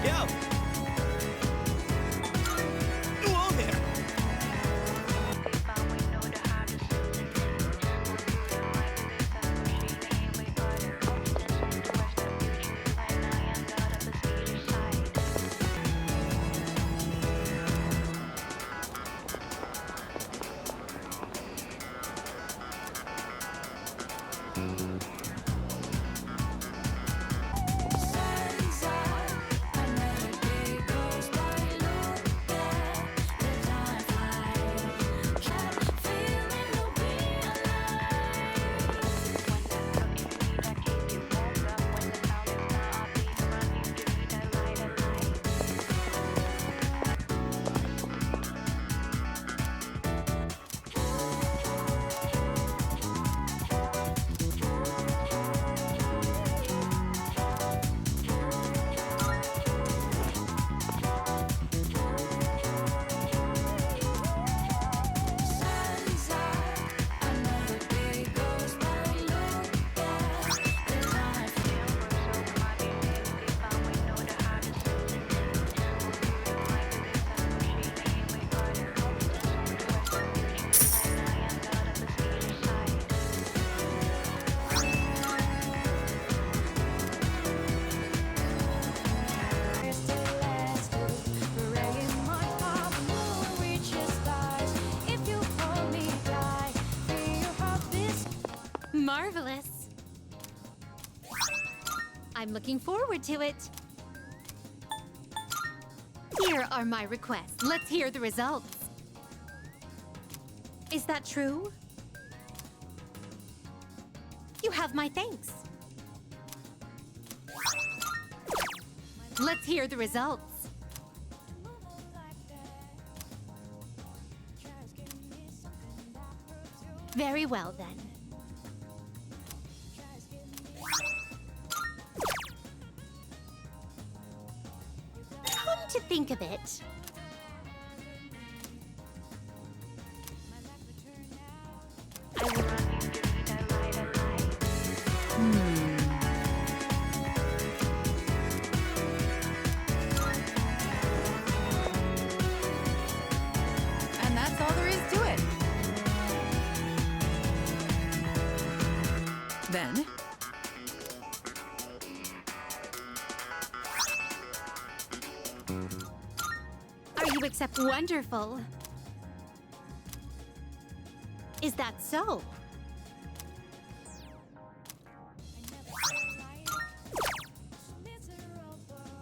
Yo! Whoa there! Marvelous. I'm looking forward to it. Here are my requests. Let's hear the results. Is that true? You have my thanks. Let's hear the results. Very well, then. Come to think of it, And that's all there is to it. Then, are you accept? Wonderful. Is that so?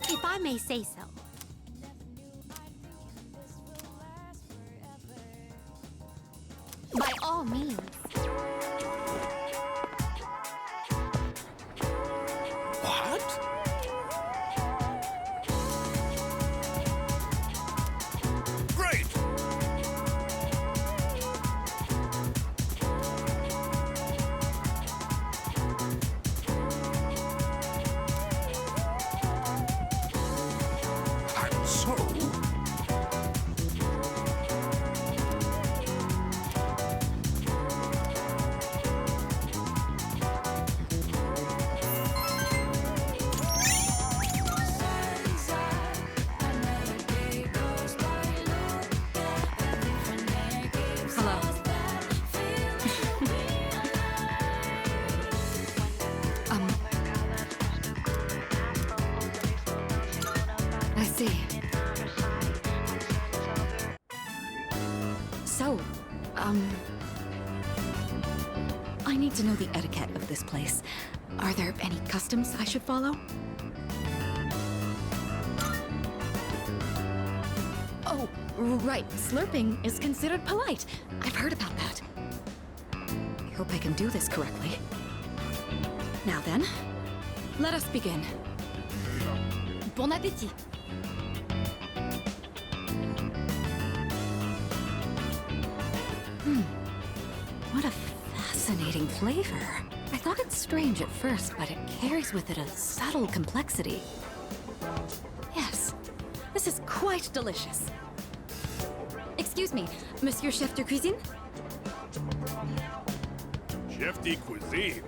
If I may say so. By all means. What? Great! And so... hello. I see. So, I need to know the etiquette of this place. Are there any customs I should follow? Oh, right. Slurping is considered polite. I've heard about that. I hope I can do this correctly. Now then, let us begin. Bon appétit! What a fascinating flavor. I thought it's strange at first, but it carries with it a subtle complexity. Yes, this is quite delicious. Excuse me, Monsieur Chef de Cuisine? Chef de cuisine?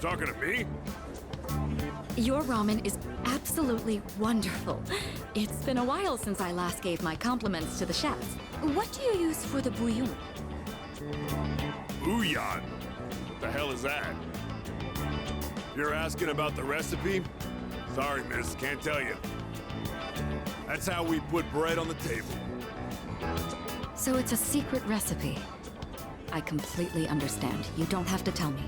Talking to me? Your ramen is absolutely wonderful. It's been a while since I last gave my compliments to the chefs. What do you use for the bouillon? Bouillon? What the hell is that? You're asking about the recipe? Sorry, miss, can't tell you. That's how we put bread on the table. So it's a secret recipe. I completely understand. You don't have to tell me.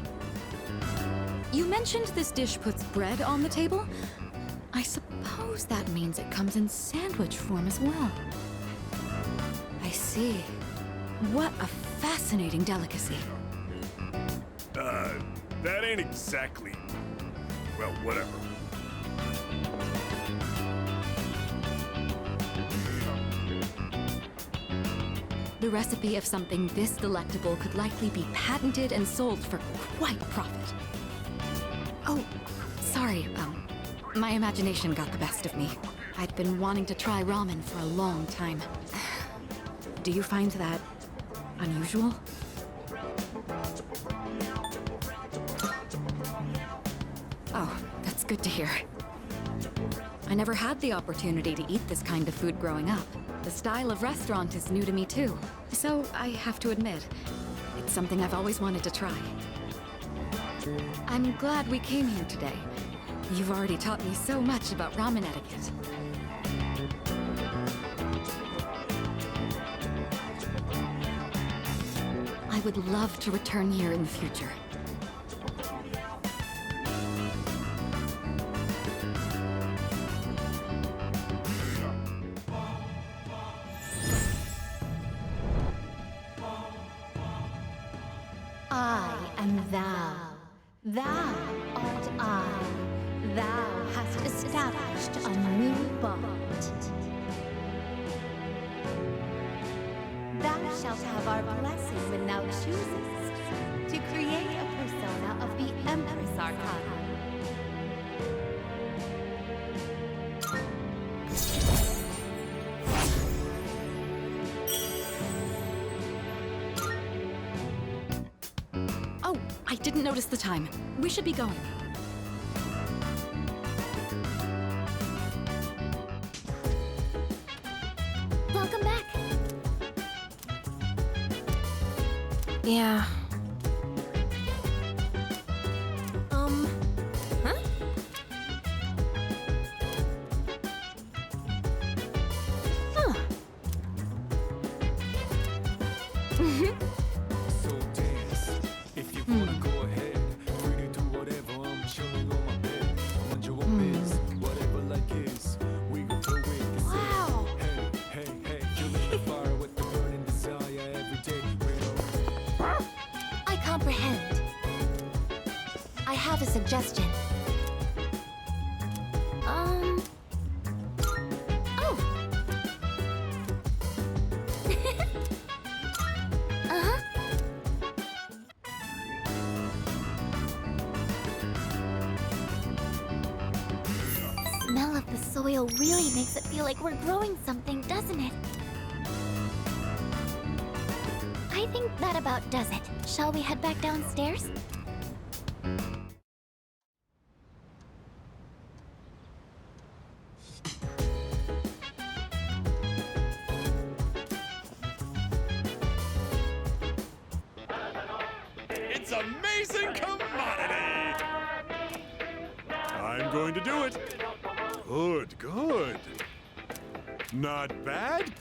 You mentioned this dish puts bread on the table? I suppose that means it comes in sandwich form as well. I see. What a fascinating delicacy. That ain't exactly... well, whatever. The recipe of something this delectable could likely be patented and sold for quite a profit. Oh, sorry, my imagination got the best of me. I'd been wanting to try ramen for a long time. Do you find that unusual? Oh, that's good to hear. I never had the opportunity to eat this kind of food growing up. The style of restaurant is new to me too, so I have to admit, it's something I've always wanted to try. I'm glad we came here today. You've already taught me so much about ramen etiquette. I would love to return here in the future. I am thou. Thou art I. Thou hast established a new bond. Thou shalt have our blessing when thou choosest to create a persona of the Empress Arcana. Oh, I didn't notice the time. We should be going. Welcome back. Yeah. Huh? Huh. So dance. If you wanna go ahead, free to do whatever. I'm chilling on my bed. Mind your own biz, whatever like is. We gon' flow with this. Wow. Hey, hey, hey, killing the fire with the burning desire every day. I comprehend. I have a suggestion. Oh. Uh-huh. Smell of the soil really makes it feel like we're growing something, doesn't it? I think that about does it. Shall we head back downstairs? It's amazing commodity! I'm going to do it. Good, good. Not bad.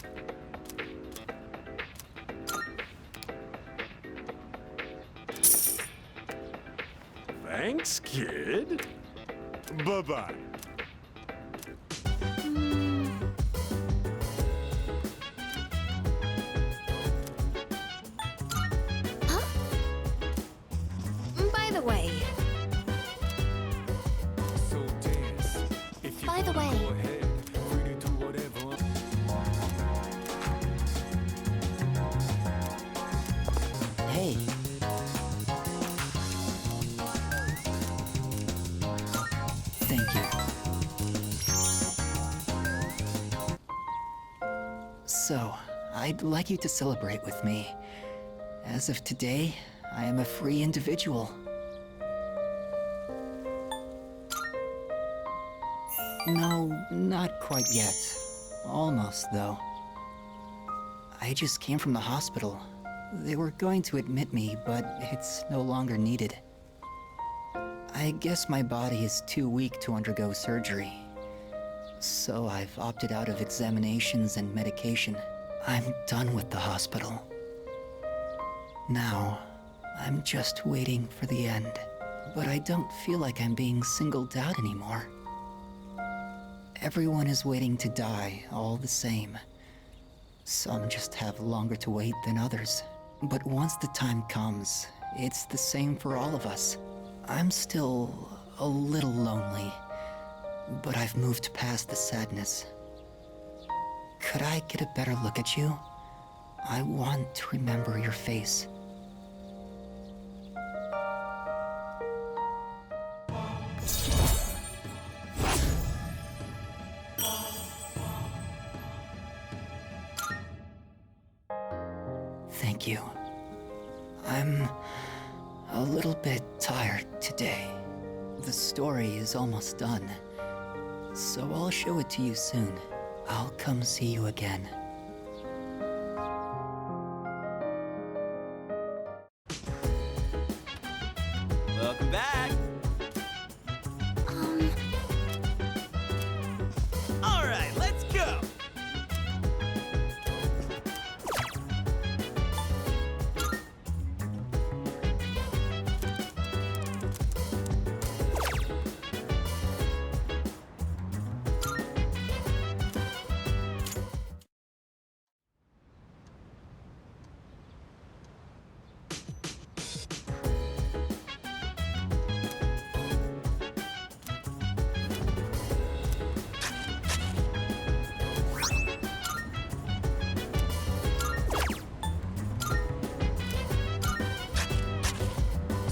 Thanks, kid. Bye-bye. By the way, So dance. If you By the wanna way. go ahead, free to do whatever. Hey. Thank you. So, I'd like you to celebrate with me. As of today, I am a free individual. No, not quite yet. Almost, though. I just came from the hospital. They were going to admit me, but it's no longer needed. I guess my body is too weak to undergo surgery. So I've opted out of examinations and medication. I'm done with the hospital. Now, I'm just waiting for the end. But I don't feel like I'm being singled out anymore. Everyone is waiting to die all the same. Some just have longer to wait than others. But once the time comes, it's the same for all of us. I'm still a little lonely, but I've moved past the sadness. Could I get a better look at you? I want to remember your face. Thank you. I'm a little bit tired today. The story is almost done, so I'll show it to you soon. I'll come see you again. Welcome back. All right, let's go.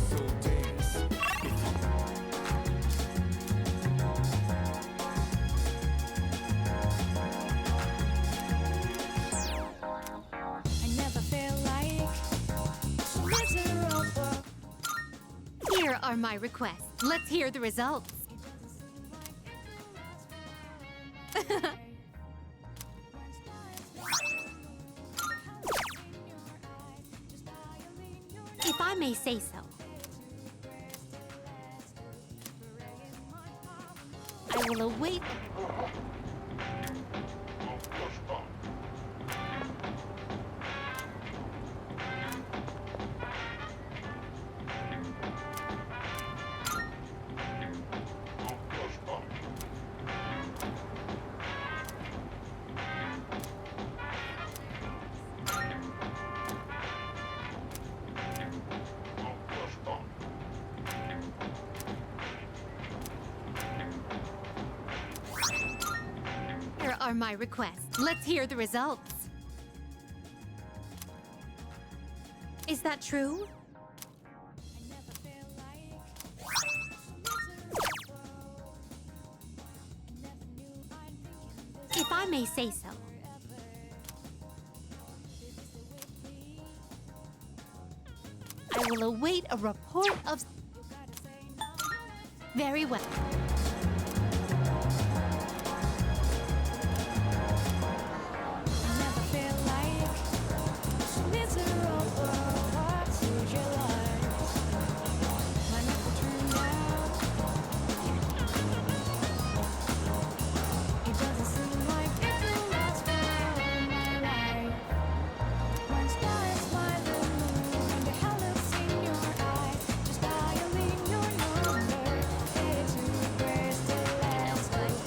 So dance. I never feel like miserable. Here are my requests. Let's hear the results. If I may say so. I will await. Here are my requests. Let's hear the results. Is that true? If I may say so. I will await a report of... Very well. I never feel like miserable. What's your life? Might not turn out. It doesn't seem like it will last forever, my life. When stars by the moon and the hell looks in your eyes, just dialing your number. It's regrets to last life.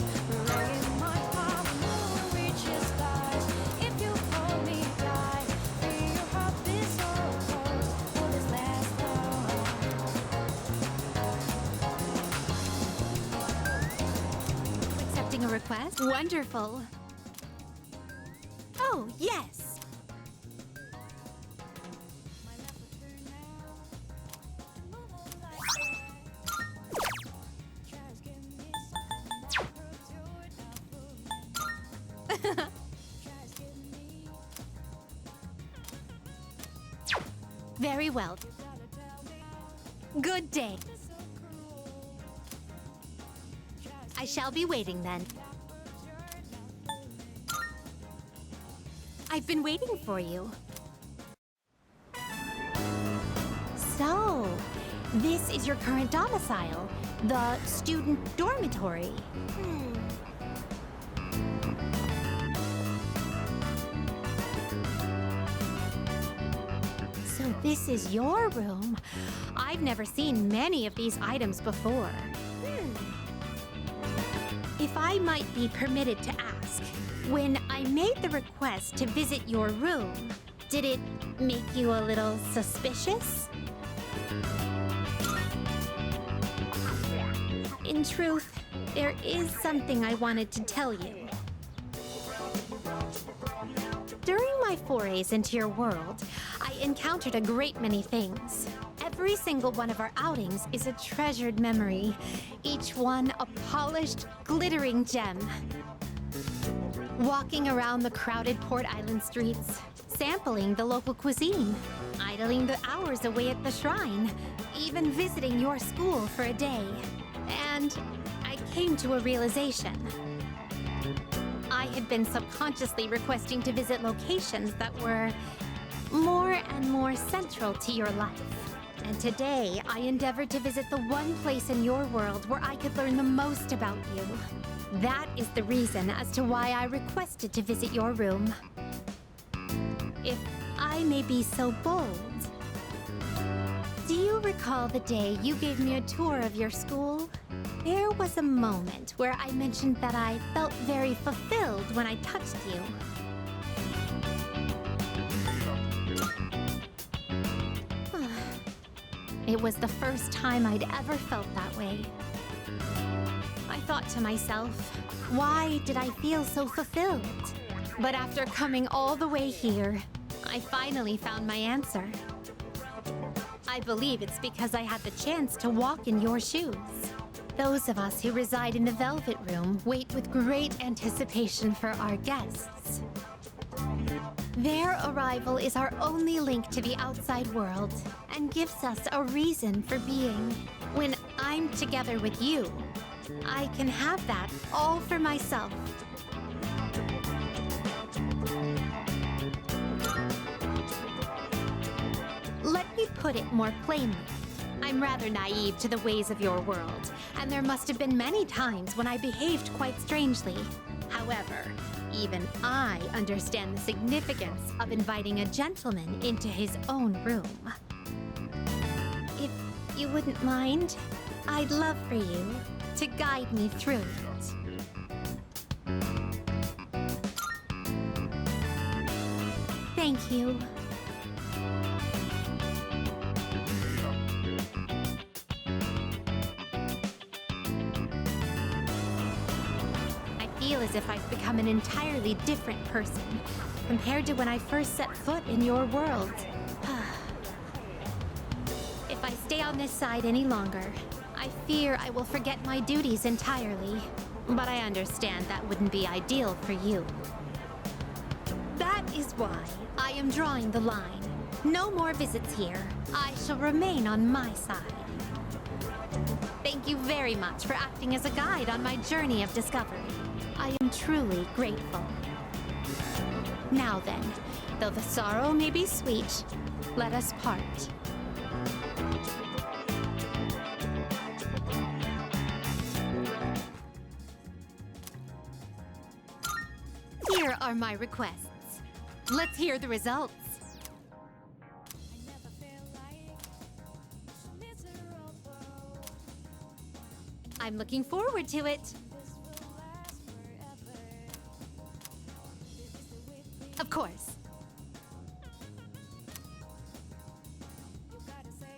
Breaking my heart, moon reaches stars. If you hold me tight, feel your heart beat so close. Will this last long? Accepting a request? Wonderful. Oh, yes. Very well. Good day. I I shall be waiting then. I've been waiting for you. So, this is your current domicile, the student dormitory. So this is your room. I've never seen many of these items before. If I might be permitted to ask, when I made the request to visit your room, did it make you a little suspicious? In truth, there is something I wanted to tell you. During my forays into your world, I encountered a great many things. Every single one of our outings is a treasured memory, each one a polished, glittering gem. Walking around the crowded Port Island streets, sampling the local cuisine, idling the hours away at the shrine, even visiting your school for a day. And I came to a realization. I had been subconsciously requesting to visit locations that were more and more central to your life. And today, I endeavored to visit the one place in your world where I could learn the most about you. That is the reason as to why I requested to visit your room. If I may be so bold, do you recall the day you gave me a tour of your school? There was a moment where I mentioned that I felt very fulfilled when I touched you. It was the first time I'd ever felt that way. I thought to myself, why did I feel so fulfilled? But after coming all the way here, I finally found my answer. I believe it's because I had the chance to walk in your shoes. Those of us who reside in the Velvet Room wait with great anticipation for our guests. Their arrival is our only link to the outside world and gives us a reason for being. When I'm together with you, I can have that all for myself. Let me put it more plainly. I'm rather naive to the ways of your world, and there must have been many times when I behaved quite strangely. However, even I understand the significance of inviting a gentleman into his own room. If you wouldn't mind, I'd love for you to guide me through it. Thank you. I feel as if I've become an entirely different person compared to when I first set foot in your world. If I stay on this side any longer, I fear I will forget my duties entirely. But I understand that wouldn't be ideal for you. That is why I am drawing the line. No more visits here. I shall remain on my side. Thank you very much for acting as a guide on my journey of discovery. I am truly grateful. Now then, though the sorrow may be sweet, let us part. Here are my requests. Let's hear the results. I'm looking forward to it. Of course.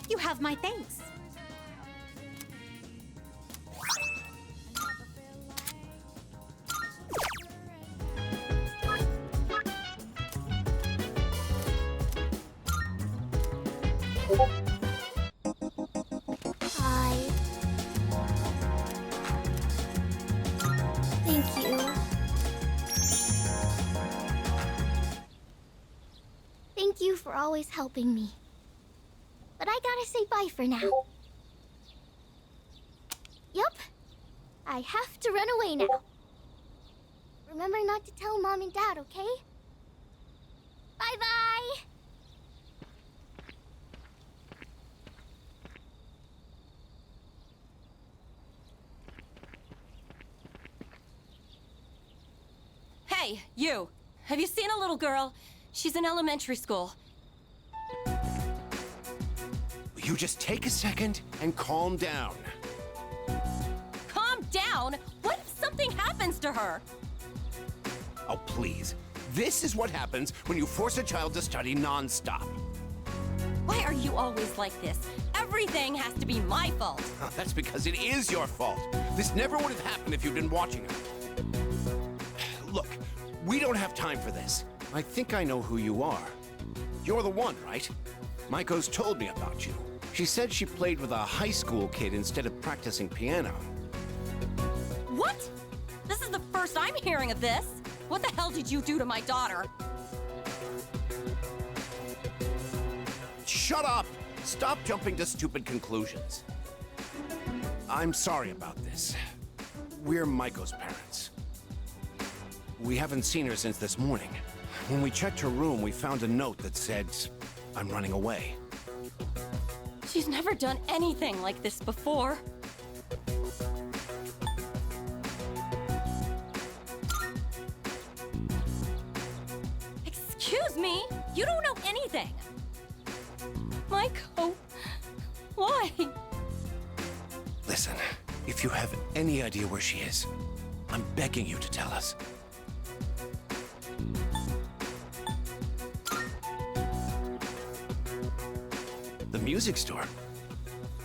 You have my thanks. Hi. Thank you. Thank you for always helping me. But I gotta say bye for now. Yup. I have to run away now. Remember not to tell Mom and Dad, okay? Bye-bye! Hey, you! Have you seen a little girl? She's in elementary school. You just take a second and calm down. Calm down? What if something happens to her? Oh, please. This is what happens when you force a child to study non-stop. Why are you always like this? Everything has to be my fault. That's because it is your fault. This never would have happened if you'd been watching her. Look, we don't have time for this. I think I know who you are. You're the one, right? Maiko's told me about you. She said she played with a high school kid instead of practicing piano. What? This is the first I'm hearing of this. What the hell did you do to my daughter? Shut up! Stop jumping to stupid conclusions. I'm sorry about this. We're Maiko's parents. We haven't seen her since this morning. When we checked her room, we found a note that said, "I'm running away." She's never done anything like this before. Excuse me? You don't know anything. Maiko, why? Listen, if you have any idea where she is, I'm begging you to tell us. The music store?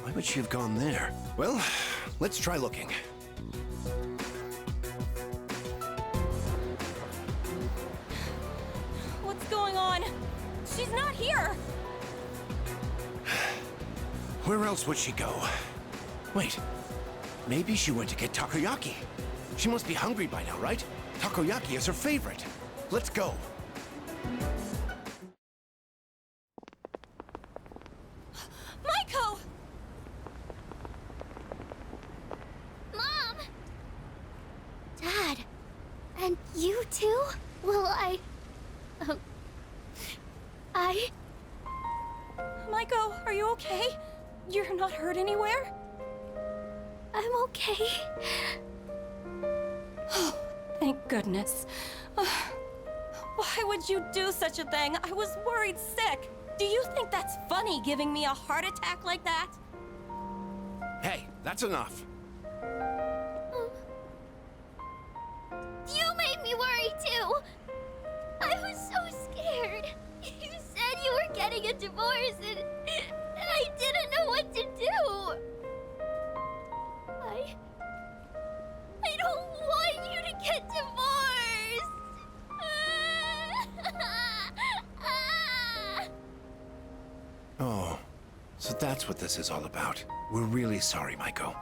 Why would she have gone there? Well, let's try looking. What's going on? She's not here. Where else would she go? Wait, maybe she went to get takoyaki. She must be hungry by now, right? Takoyaki is her favorite. Let's go. Maiko! Mom! Dad! And you too? Well, Maiko, are you okay? You're not hurt anywhere? I'm okay. Oh, thank goodness. Why would you do such a thing? I was worried sick. Do you think that's funny, giving me a heart attack like that? Hey, that's enough. You made me worry too! I was so scared. You said you were getting a divorce and I didn't know what to do. I don't want you to get divorced. Oh, so that's what this is all about. We're really sorry, Maiko.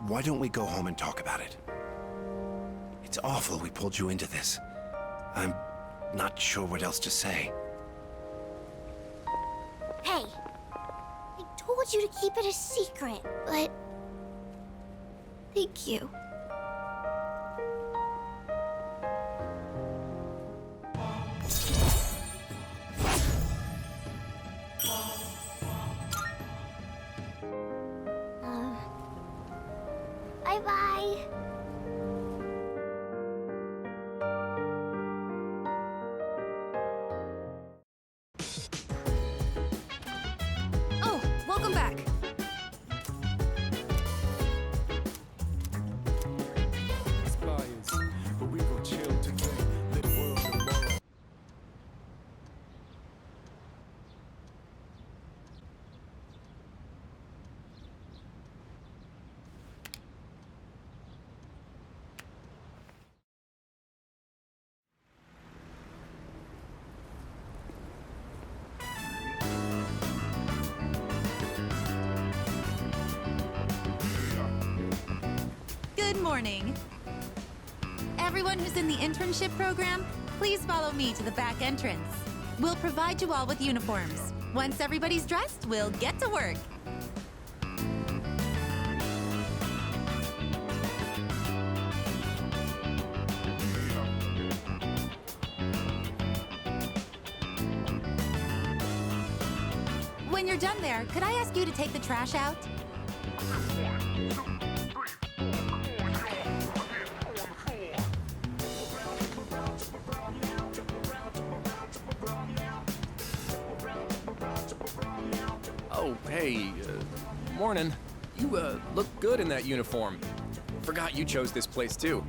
Why don't we go home and talk about it? It's awful we pulled you into this. I'm not sure what else to say. Hey, I told you to keep it a secret, but thank you. Bye-bye. Oh, welcome back. Expires, but we gon' chill today. Let the world tomorrow. Good morning. Everyone who's in the internship program, please follow me to the back entrance. We'll provide you all with uniforms. Once everybody's dressed, we'll get to work. When you're done there, could I ask you to take the trash out? Oh, hey, morning. You, look good in that uniform. Forgot you chose this place, too.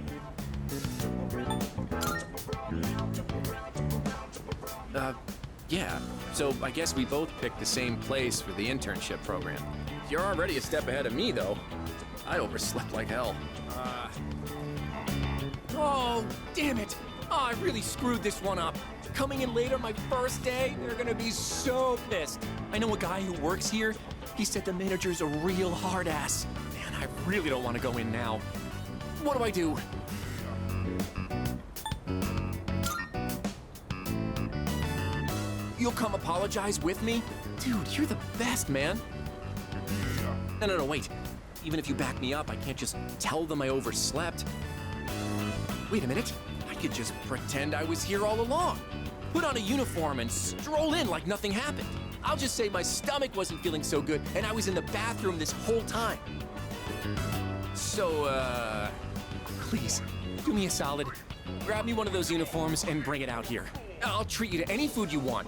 Yeah, so I guess we both picked the same place for the internship program. You're already a step ahead of me, though. I overslept like hell. Oh, damn it! Oh, I really screwed this one up. Coming in late on my first day, they're gonna be so pissed. I know a guy who works here. He said the manager's a real hard ass. Man, I really don't want to go in now. What do I do? You'll come apologize with me? Dude, you're the best, man. No, wait. Even if you back me up, I can't just tell them I overslept. Wait a minute. I could just pretend I was here all along. Put on a uniform and stroll in like nothing happened. I'll just say my stomach wasn't feeling so good and I was in the bathroom this whole time. So, please, do me a solid. Grab me one of those uniforms and bring it out here. I'll treat you to any food you want.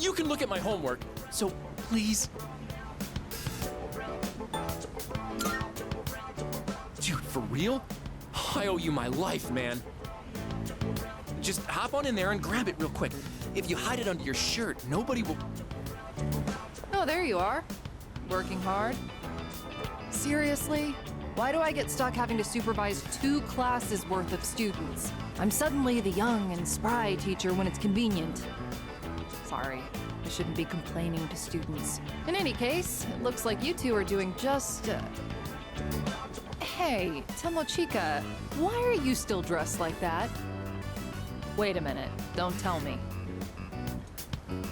You can look at my homework, so please. Dude, for real? I owe you my life, man. Just hop on in there and grab it real quick. If you hide it under your shirt, nobody will... Oh, there you are. Working hard. Seriously? Why do I get stuck having to supervise 2 classes worth of students? I'm suddenly the young and spry teacher when it's convenient. Sorry, I shouldn't be complaining to students. In any case, it looks like you two are doing just... Hey, Tomochika, why are you still dressed like that? Wait a minute, don't tell me.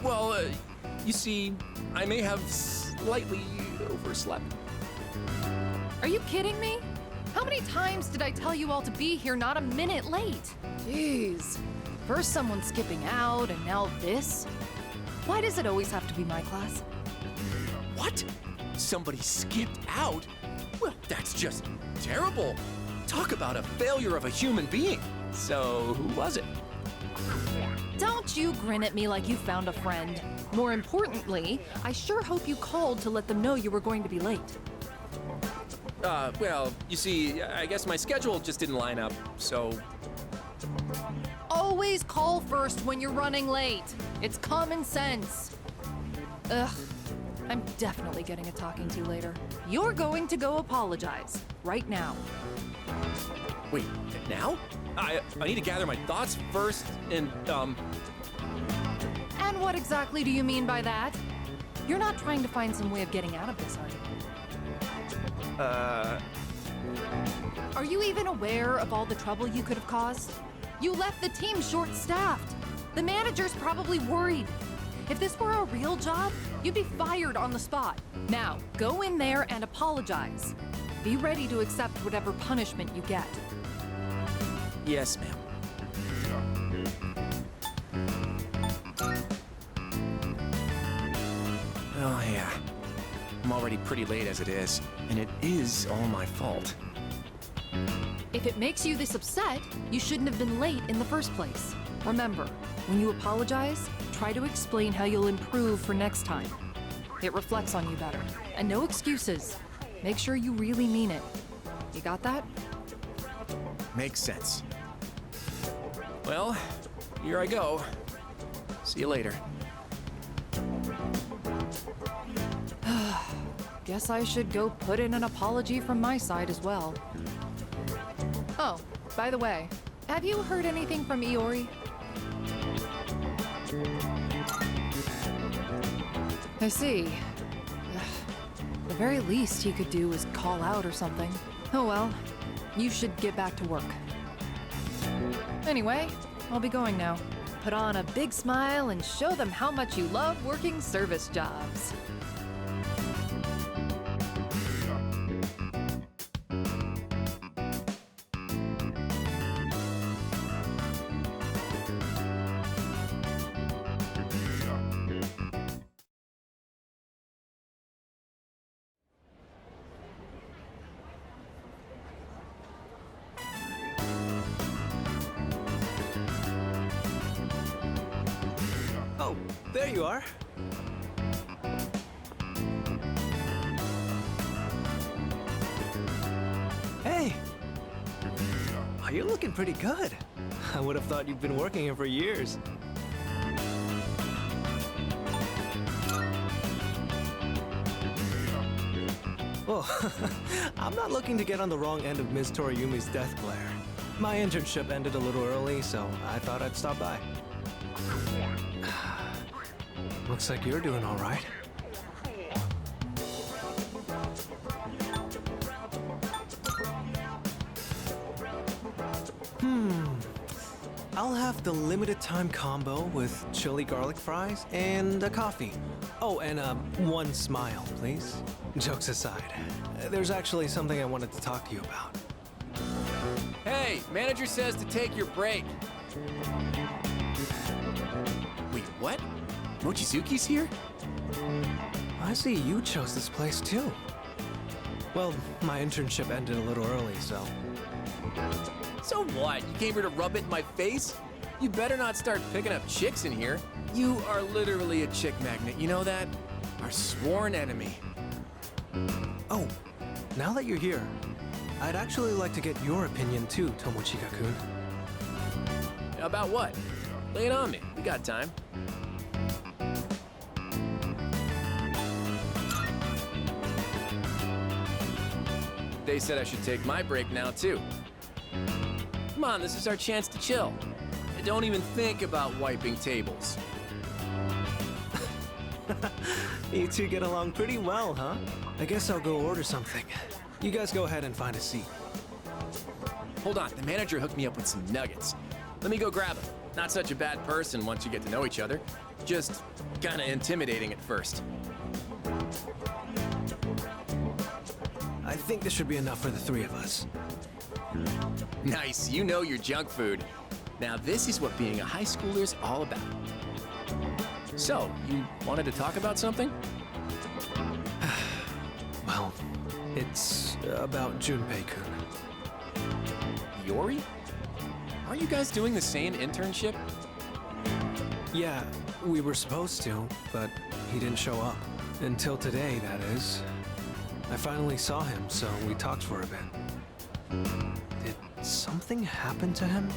Well, you see, I may have slightly overslept. Are you kidding me? How many times did I tell you all to be here not a minute late? Jeez. First someone skipping out, and now this? Why does it always have to be my class? What? Somebody skipped out? Well, that's just terrible. Talk about a failure of a human being. So, who was it? Don't you grin at me like you found a friend. More importantly, I sure hope you called to let them know you were going to be late. Well, you see, I guess my schedule just didn't line up, so... Always call first when you're running late. It's common sense. Ugh. I'm definitely getting a talking to later. You're going to go apologize. Right now. Wait, now? I need to gather my thoughts first, and, And what exactly do you mean by that? You're not trying to find some way of getting out of this, are you? Are you even aware of all the trouble you could have caused? You left the team short-staffed. The manager's probably worried. If this were a real job, you'd be fired on the spot. Now, go in there and apologize. Be ready to accept whatever punishment you get. Yes, ma'am. Oh, yeah. I'm already pretty late as it is, and it is all my fault. If it makes you this upset, you shouldn't have been late in the first place. Remember, when you apologize, try to explain how you'll improve for next time. It reflects on you better. And no excuses. Make sure you really mean it. You got that? Makes sense. Well, here I go. See you later. Guess I should go put in an apology from my side as well. Oh, by the way, have you heard anything from Iori? I see. The very least he could do is call out or something. Oh well, you should get back to work. Anyway, I'll be going now. Put on a big smile and show them how much you love working service jobs. there you are. Hey! Oh, you're looking pretty good. I would have thought you've been working here for years. Oh, I'm not looking to get on the wrong end of Ms. Toriyumi's death glare. My internship ended a little early, so I thought I'd stop by. Looks like you're doing all right. I'll have the limited time combo with chili garlic fries and a coffee. Oh, and one smile, please. Jokes aside, there's actually something I wanted to talk to you about. Hey, manager says to take your break. Wait, what? Mochizuki's here? I see you chose this place too. Well, my internship ended a little early, so... So what? You came here to rub it in my face? You better not start picking up chicks in here. You are literally a chick magnet, you know that? Our sworn enemy. Oh, now that you're here, I'd actually like to get your opinion too, Tomochika-kun. About what? Lay it on me. We got time. They said I should take my break now, too. Come on, this is our chance to chill. And don't even think about wiping tables. You two get along pretty well, huh? I guess I'll go order something. You guys go ahead and find a seat. Hold on, the manager hooked me up with some nuggets. Let me go grab them. Not such a bad person once you get to know each other. Just kinda intimidating at first. I think this should be enough for the three of us. Nice, you know your junk food. Now this is what being a high schooler is all about. So, you wanted to talk about something? Well, it's about Junpei-kun. Yori? Aren't you guys doing the same internship? Yeah, we were supposed to, but he didn't show up. Until today, that is. I finally saw him, so we talked for a bit. Did something happen to him?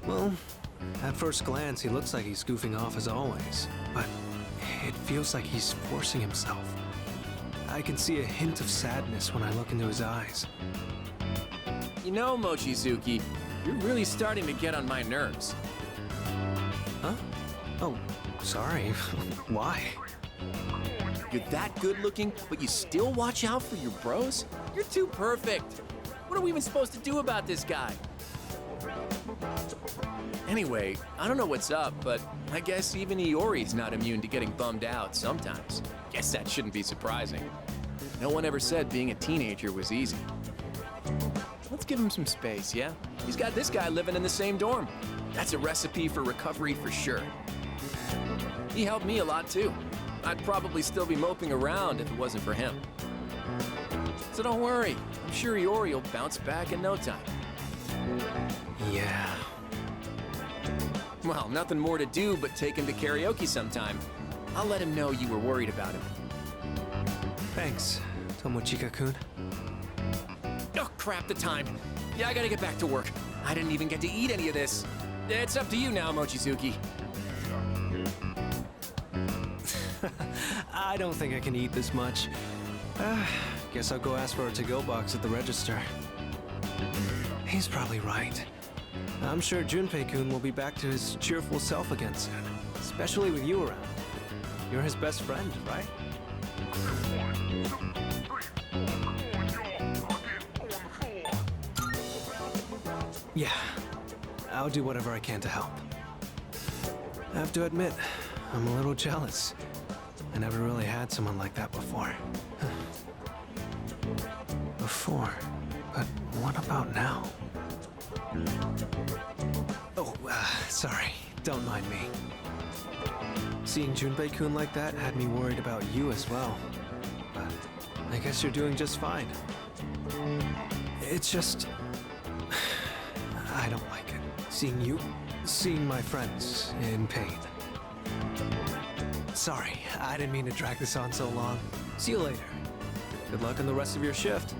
Well, at first glance, he looks like he's goofing off as always, but it feels like he's forcing himself. I can see a hint of sadness when I look into his eyes. You know, Mochizuki, you're really starting to get on my nerves. Huh? Oh, sorry. Why? You're that good looking, but you still watch out for your bros? You're too perfect. What are we even supposed to do about this guy? Anyway, I don't know what's up, but I guess even Iori's not immune to getting bummed out sometimes. Guess that shouldn't be surprising. No one ever said being a teenager was easy. Let's give him some space, yeah? He's got this guy living in the same dorm. That's a recipe for recovery for sure. He helped me a lot too. I'd probably still be moping around if it wasn't for him. So don't worry, I'm sure Iori will bounce back in no time. Yeah. Well, nothing more to do but take him to karaoke sometime. I'll let him know you were worried about him. Thanks, Tomochika-kun. Oh, crap, the time. Yeah, I gotta get back to work. I didn't even get to eat any of this. It's up to you now, Mochizuki. I don't think I can eat this much. Guess I'll go ask for a to-go box at the register. He's probably right. I'm sure Junpei-kun will be back to his cheerful self again soon, especially with you around. You're his best friend, right? Yeah, I'll do whatever I can to help. I have to admit, I'm a little jealous. I never really had someone like that before. But what about now? Oh, sorry. Don't mind me. Seeing Junpei-kun like that had me worried about you as well. But I guess you're doing just fine. It's just... I don't like it. Seeing my friends in pain. Sorry, I didn't mean to drag this on so long. See you later. Good luck on the rest of your shift.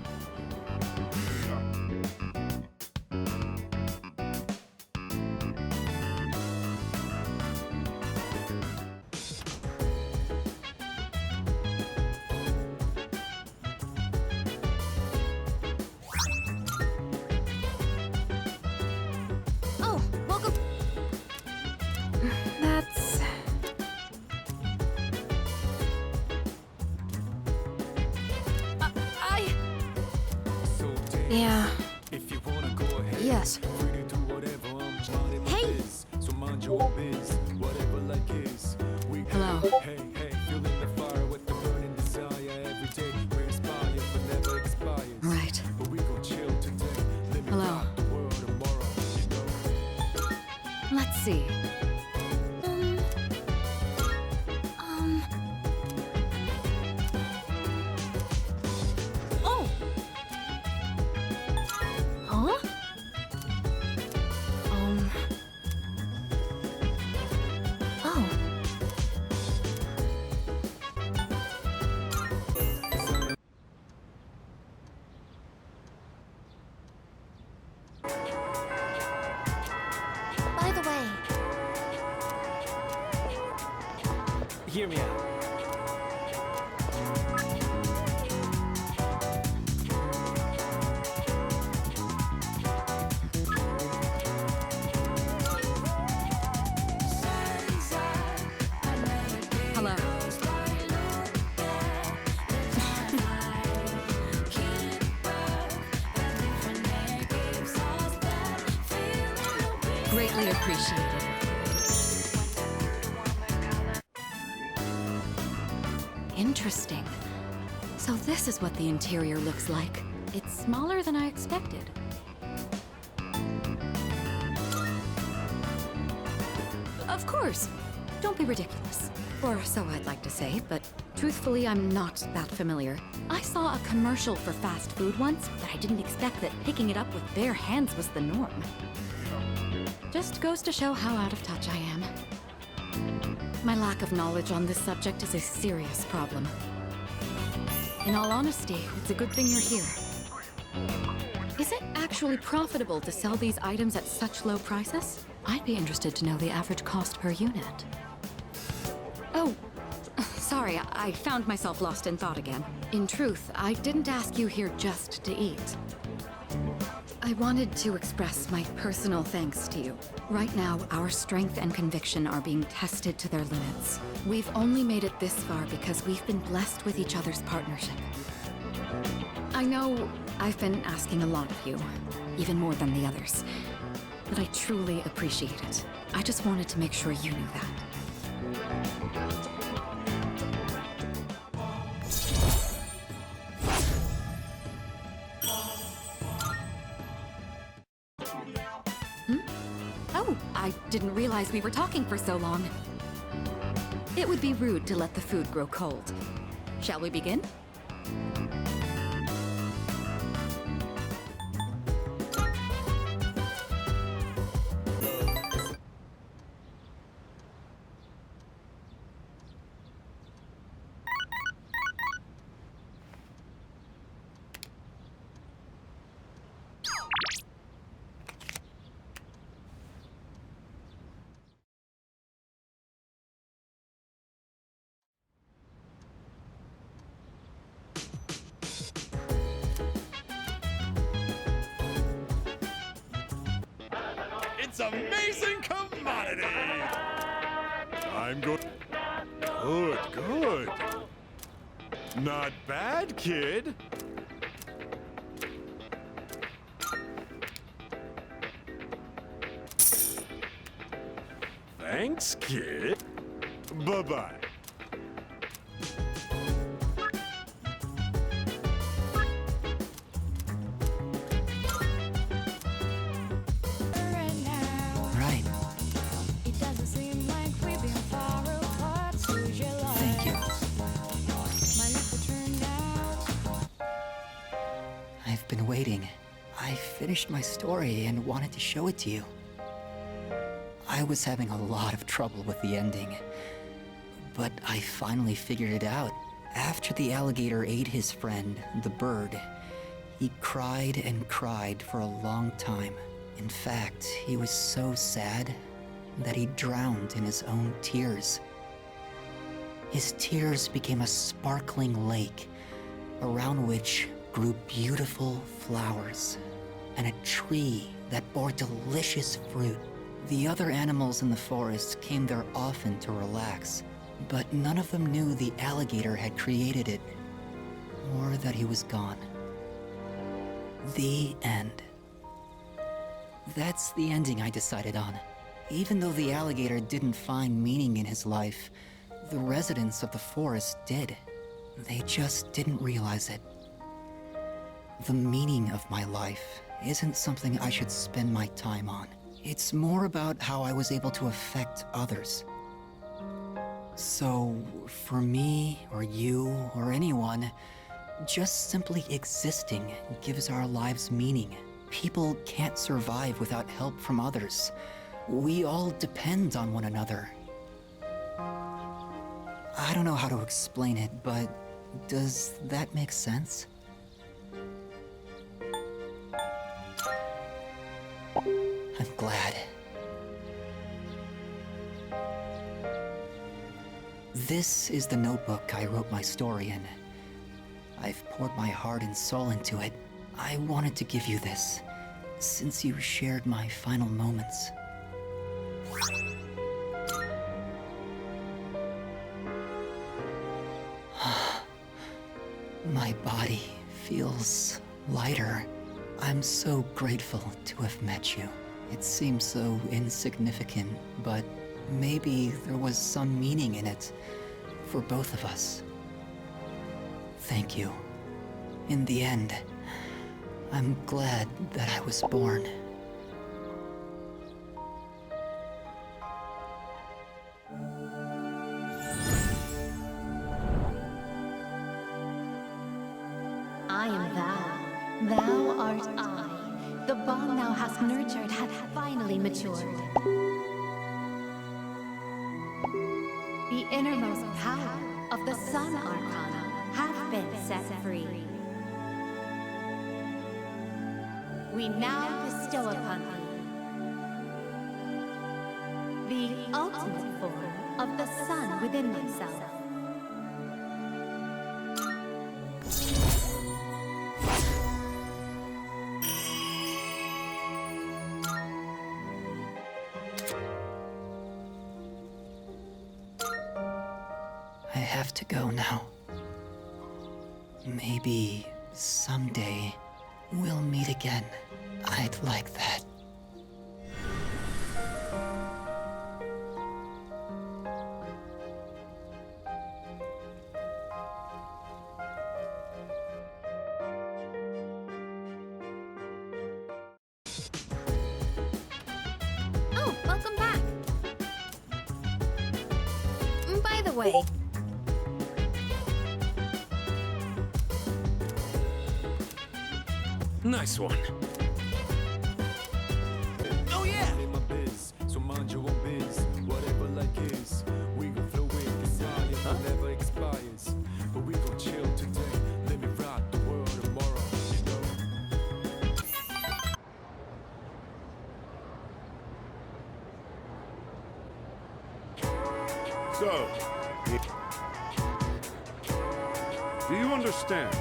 Oh, welcome. That's... So damn. Yeah. If you wanna go ahead, Yes. free to do whatever. I'm trying to Hey. biz. So mind your own biz, whatever like is. We Hello. Hey, feeling the fire with the burning desire every day. We inspire, but never expires. Right. But we gon' chill today. Let me Hello. rock the world tomorrow. You know. Let's see. Oh! Huh? Oh. By the way, Hear me out. Hello. Greatly appreciated. Interesting. So this is what the interior looks like. It's smaller than I expected. Of course. Don't be ridiculous. Or so I'd like to say, but truthfully, I'm not that familiar. I saw a commercial for fast food once, but I didn't expect that picking it up with bare hands was the norm. Just goes to show how out of touch I am. My lack of knowledge on this subject is a serious problem. In all honesty, it's a good thing you're here. Is it actually profitable to sell these items at such low prices? I'd be interested to know the average cost per unit. Oh, sorry, I found myself lost in thought again. In truth, I didn't ask you here just to eat. I wanted to express my personal thanks to you. Right now, our strength and conviction are being tested to their limits. We've only made it this far because we've been blessed with each other's partnership. I know I've been asking a lot of you, even more than the others, but I truly appreciate it. I just wanted to make sure you knew that. Oh, I didn't realize we were talking for so long. It would be rude to let the food grow cold. Shall we begin? It's amazing commodity! I'm good. Good. Not bad, kid. Thanks, kid. Bye-bye. Right. It doesn't seem like we've been far apart. Who's your love? Thank you. My lips are turned out. I've been waiting. I finished my story and wanted to show it to you. I was having a lot of trouble with the ending, but I finally figured it out. After the alligator ate his friend, the bird, he cried and cried for a long time. In fact, he was so sad that he drowned in his own tears. His tears became a sparkling lake, around which grew beautiful flowers, and a tree that bore delicious fruit. The other animals in the forest came there often to relax, but none of them knew the alligator had created it, or that he was gone. The end. That's the ending I decided on. Even though the alligator didn't find meaning in his life, the residents of the forest did. They just didn't realize it. The meaning of my life isn't something I should spend my time on. It's more about how I was able to affect others. So, for me, or you, or anyone, just simply existing gives our lives meaning. People can't survive without help from others. We all depend on one another. I don't know how to explain it, but does that make sense? I'm glad. This is the notebook I wrote my story in. I've poured my heart and soul into it. I wanted to give you this, since you shared my final moments. My body feels lighter. I'm so grateful to have met you. It seems so insignificant, but maybe there was some meaning in it for both of us. Thank you. In the end, I'm glad that I was born. I am thou. Thou art I. The bond thou hast nurtured hath finally matured. The innermost power of the Sun Arcana hath been set free. We now bestow upon thee the ultimate form of the sun within thyself. I have to go now. Maybe someday we'll meet again. I'd like that. Oh, welcome back. By the way, Nice one. Oh yeah! In my biz, so mind your own biz. Whatever like is, we gon' flow with desire, never expires. But we gon' chill today. Let me rock the world tomorrow, you know. So, do you understand?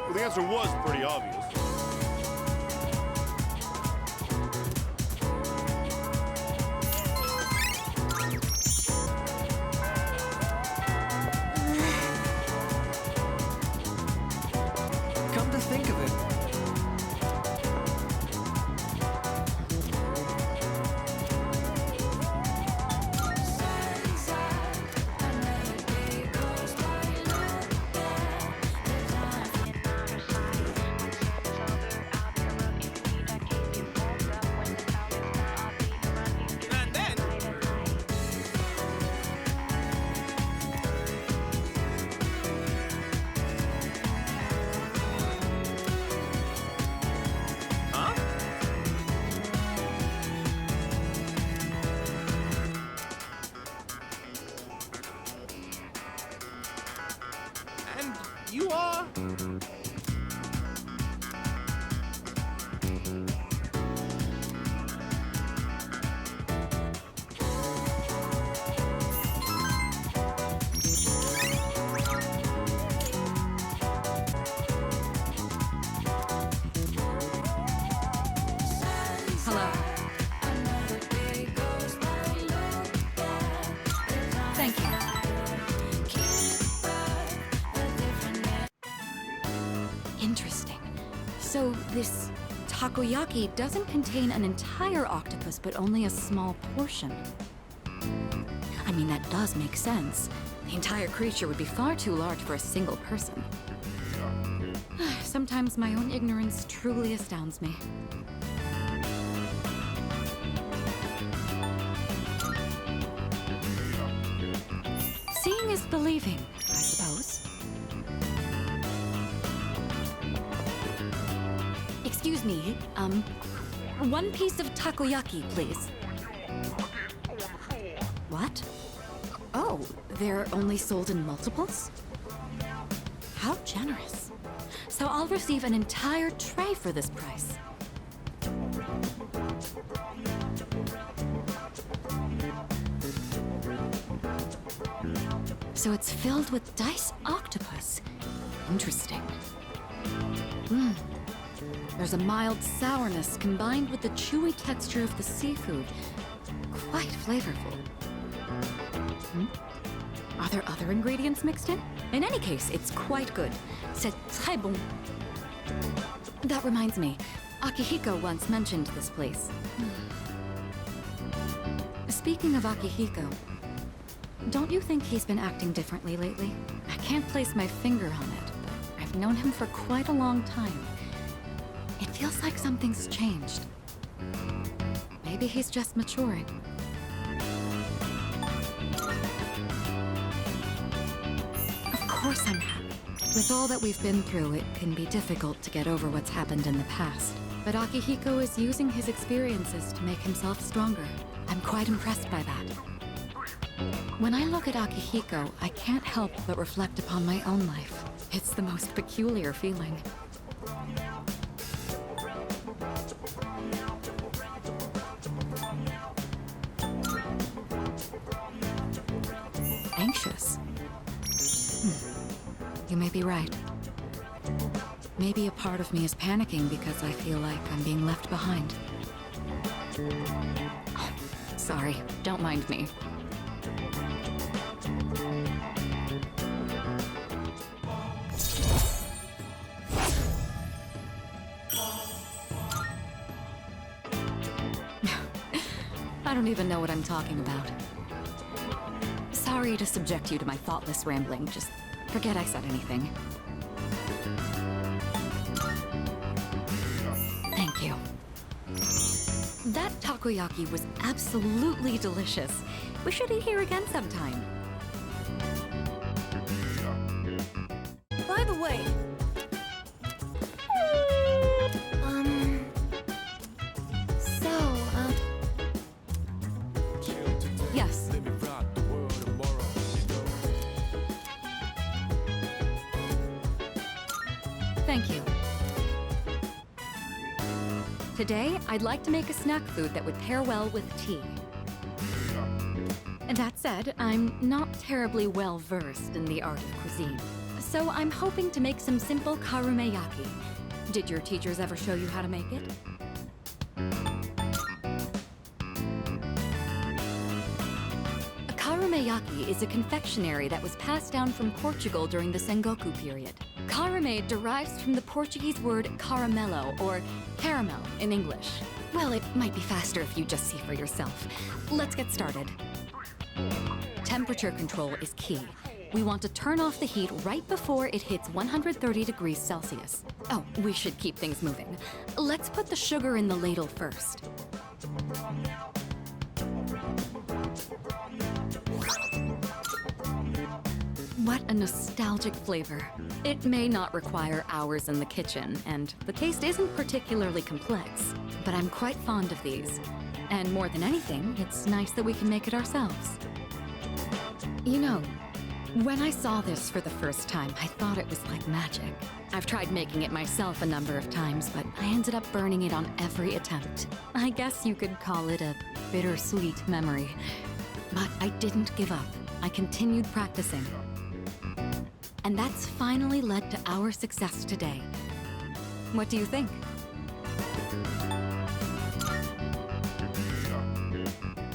Well, the answer was pretty obvious. Come to think of it, you are? Hello. Thank you. Interesting. So this takoyaki doesn't contain an entire octopus, but only a small portion. I mean, that does make sense. The entire creature would be far too large for a single person. Sometimes my own ignorance truly astounds me. Seeing is believing, I suppose. Excuse me, one piece of takoyaki, please. What? Oh, they're only sold in multiples? How generous. So I'll receive an entire tray for this price. So it's filled with diced octopus. Interesting. There's a mild sourness combined with the chewy texture of the seafood. Quite flavorful. Are there other ingredients mixed in? In any case, it's quite good. C'est très bon. That reminds me, Akihiko once mentioned this place. Speaking of Akihiko, don't you think he's been acting differently lately? I can't place my finger on it, but I've known him for quite a long time. It feels like something's changed. Maybe he's just maturing. Of course I'm happy. With all that we've been through, it can be difficult to get over what's happened in the past. But Akihiko is using his experiences to make himself stronger. I'm quite impressed by that. When I look at Akihiko, I can't help but reflect upon my own life. It's the most peculiar feeling. Anxious? You may be right. Maybe a part of me is panicking because I feel like I'm being left behind. Sorry, don't mind me. I don't even know what I'm talking about. Sorry to subject you to my thoughtless rambling. Just forget I said anything. Thank you. That takoyaki was absolutely delicious. We should eat here again sometime. By the way, Yes. Let me rock the world tomorrow, Thank you. Today, I'd like to make a snack food that would pair well with tea. That said, I'm not terribly well versed in the art of cuisine. So I'm hoping to make some simple karumeyaki. Did your teachers ever show you how to make it? A karumeyaki is a confectionery that was passed down from Portugal during the Sengoku period. Karume derives from the Portuguese word caramelo, or caramel in English. Well, it might be faster if you just see for yourself. Let's get started. Temperature control is key. We want to turn off the heat right before it hits 130 degrees Celsius. Oh, we should keep things moving. Let's put the sugar in the ladle first. What a nostalgic flavor. It may not require hours in the kitchen, and the taste isn't particularly complex, but I'm quite fond of these. And more than anything, it's nice that we can make it ourselves. You know, When I saw this for the first time, I thought it was like magic. I've tried making it myself a number of times, but I ended up burning it on every attempt. I guess you could call it a bittersweet memory. But I didn't give up. I continued practicing. And that's finally led to our success today. What do you think?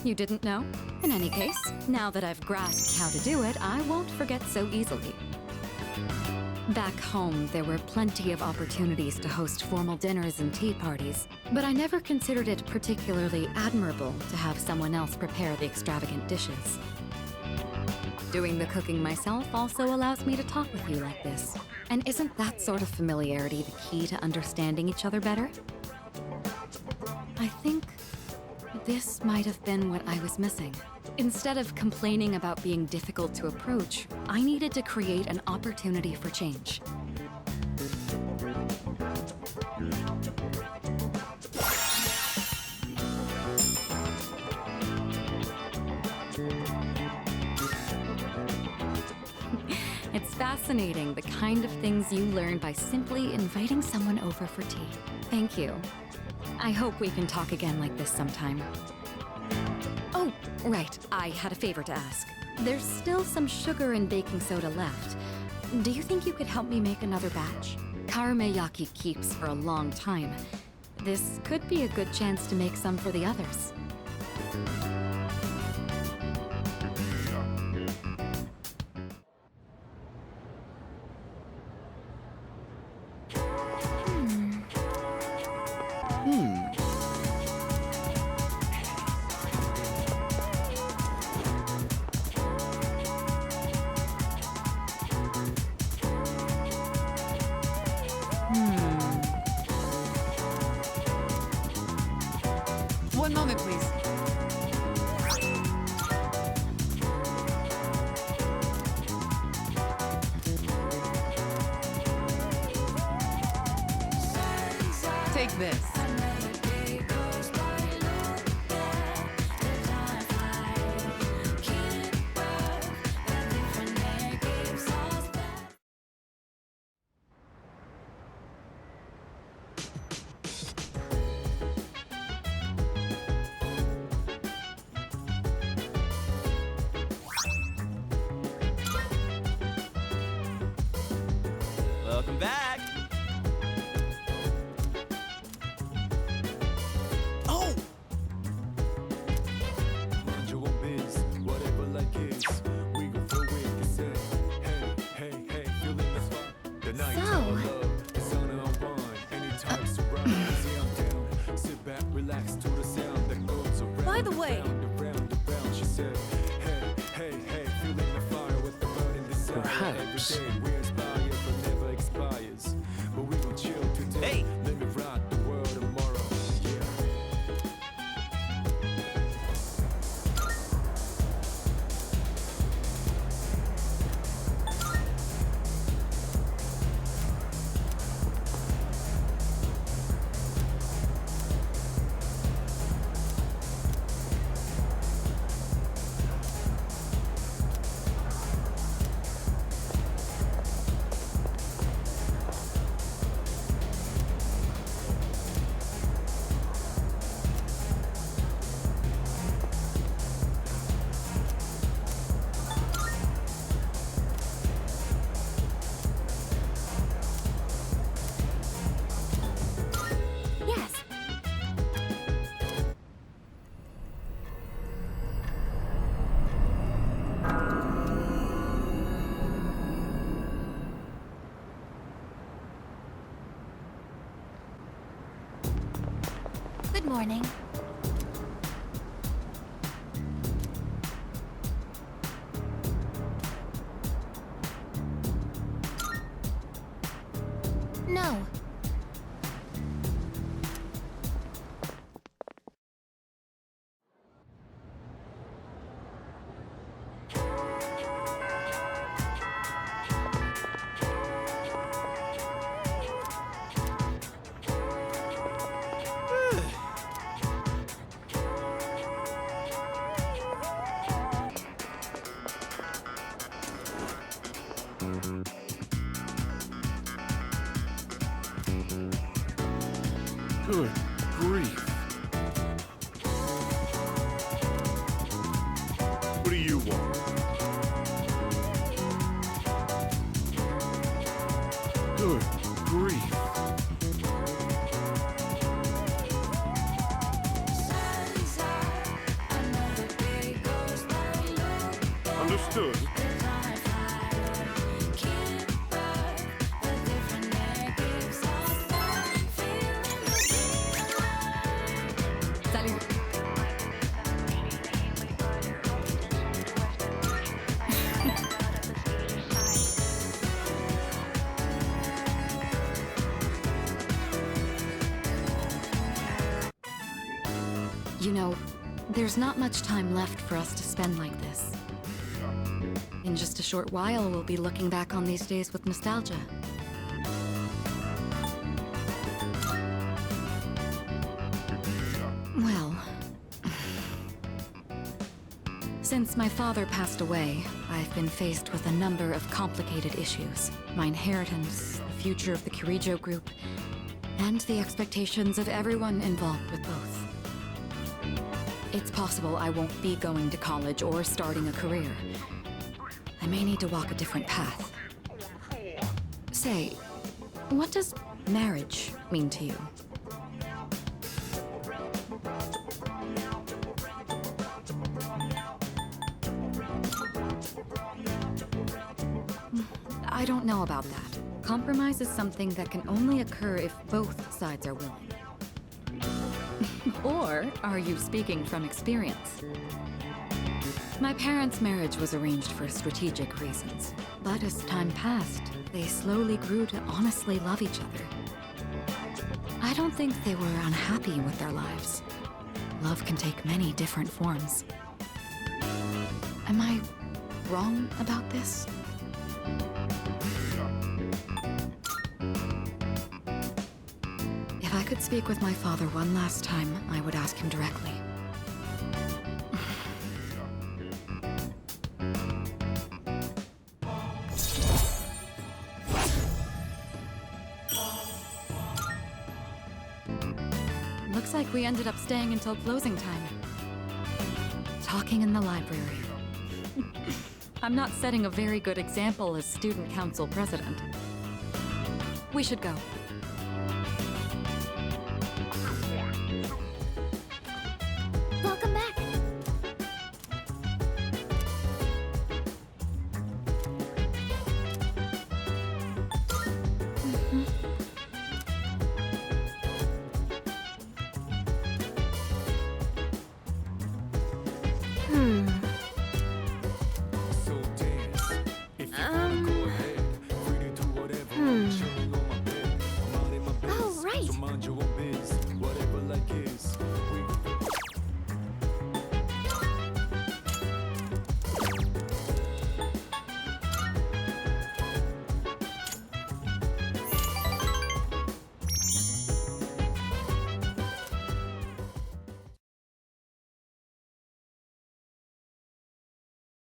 You didn't know? In any case, now that I've grasped how to do it, I won't forget so easily. Back home, there were plenty of opportunities to host formal dinners and tea parties, but I never considered it particularly admirable to have someone else prepare the extravagant dishes. Doing the cooking myself also allows me to talk with you like this. And isn't that sort of familiarity the key to understanding each other better? I think this might have been what I was missing. Instead of complaining about being difficult to approach, I needed to create an opportunity for change. It's fascinating, the kind of things you learn by simply inviting someone over for tea. Thank you. I hope we can talk again like this sometime. Oh, right, I had a favor to ask. There's still some sugar and baking soda left. Do you think you could help me make another batch? Karameyaki keeps for a long time. This could be a good chance to make some for the others. One moment, please. Take this. Welcome back. Oh! Mind your own biz, whatever like is. We gon' throw it, they say. Hey, hey, hey, feeling the spot. The night all love, the sun unwind. Anytime surround, say I'm down. Sit back, relax to the sound that goes around. By the way, around, she said. Hey, hey, hey, feeling the fire with the burning desire. Perhaps. Every day we inspire, but never expires. But we gon' chill today. Hey. Let me rock the world tomorrow. Yeah. Yes. Good morning. No. Good grief. What do you want? Good grief. Understood. Salut. You know, there's not much time left for us to spend like this. In just a short while, we'll be looking back on these days with nostalgia. Well, since my father passed away, I've been faced with a number of complicated issues. My inheritance, the future of the Kirijo group, and the expectations of everyone involved with both. It's possible I won't be going to college or starting a career. I may need to walk a different path. Say, what does marriage mean to you? I don't know about that. Compromise is something that can only occur if both sides are willing. Or are you speaking from experience? My parents' marriage was arranged for strategic reasons, but as time passed, they slowly grew to honestly love each other. I don't think they were unhappy with their lives. Love can take many different forms. Am I wrong about this? If I could speak with my father one last time, I would ask him directly. Looks like we ended up staying until closing time. Talking in the library. I'm not setting a very good example as student council president. We should go.